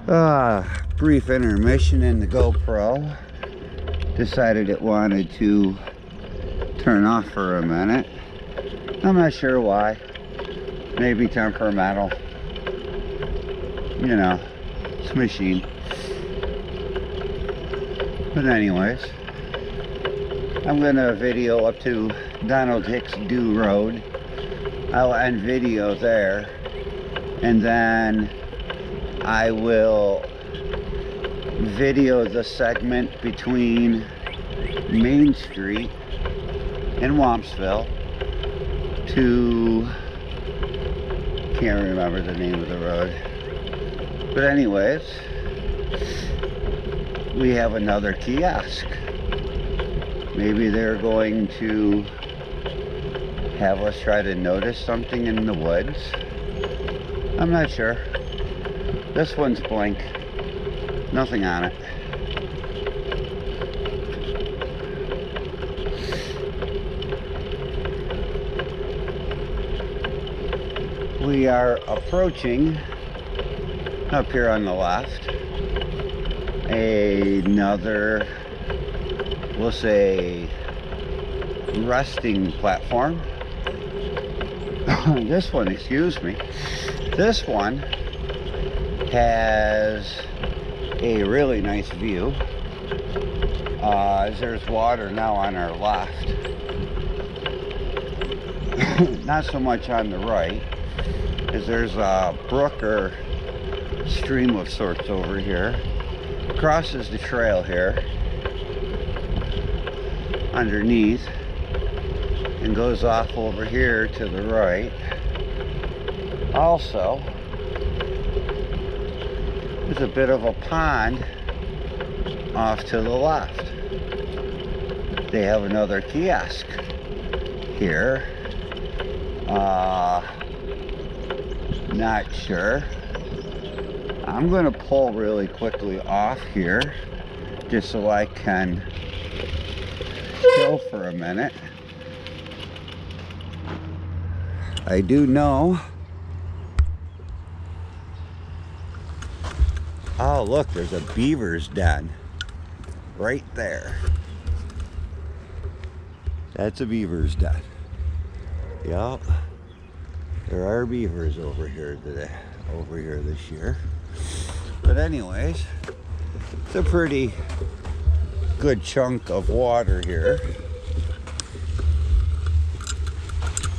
Brief intermission in the GoPro. Decided it wanted to turn off for a minute. I'm not sure why. Maybe temperamental. You know, it's a machine. But anyways, I'm gonna video up to Donald Hicks Dew Road. I'll end video there, and then I will video the segment between Main Street and Wampsville to, can't remember the name of the road, but anyways, we have another kiosk. Maybe they're going to have us try to notice something in the woods. I'm not sure. This one's blank. Nothing on it. We are approaching, up here on the left, another, we'll say, resting platform. This one, excuse me, this one has a really nice view. There's water now on our left. Not so much on the right, as there's a brook or stream of sorts over here. Crosses the trail here underneath and goes off over here to the right. Also, there's a bit of a pond off to the left. They have another kiosk here. Not sure. I'm gonna pull really quickly off here just so I can chill for a minute. I do know. Oh, look, there's a beaver's den right there. That's a beaver's den. Yup. There are beavers over here today, over here this year. But anyways, it's a pretty good chunk of water here.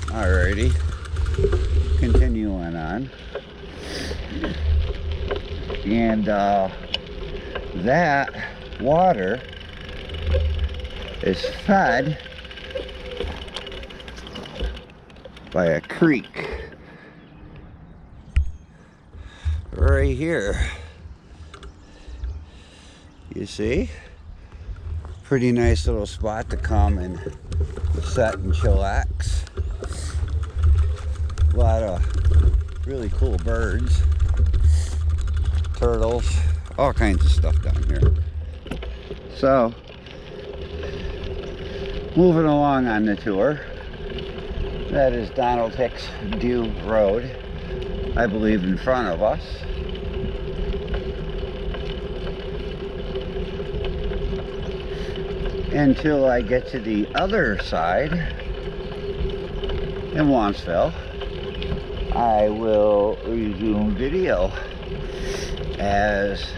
Alrighty, continuing on. And that water is fed by a creek right here. You see? Pretty nice little spot to come and set and chillax. A lot of really cool birds, turtles, all kinds of stuff down here. So, moving along on the tour. That is Donald Hicks Dew Road, I believe, in front of us. Until I get to the other side in Wampsville, I will resume video, as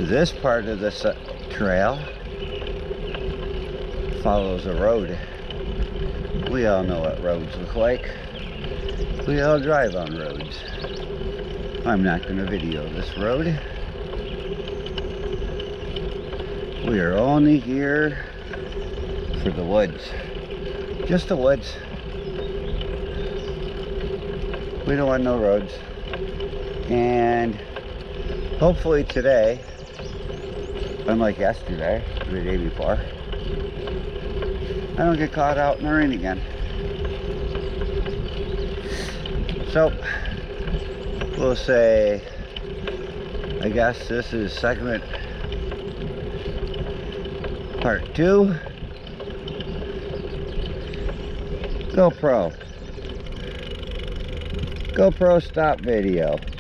this part of the trail follows a road. We all know what roads look like. We all drive on roads. I'm not going to video this road. We are only here for the woods. Just the woods. We don't want no roads. And hopefully today, unlike yesterday, or the day before, I don't get caught out in the rain again. So, we'll say, I guess this is segment part 2. GoPro stop video.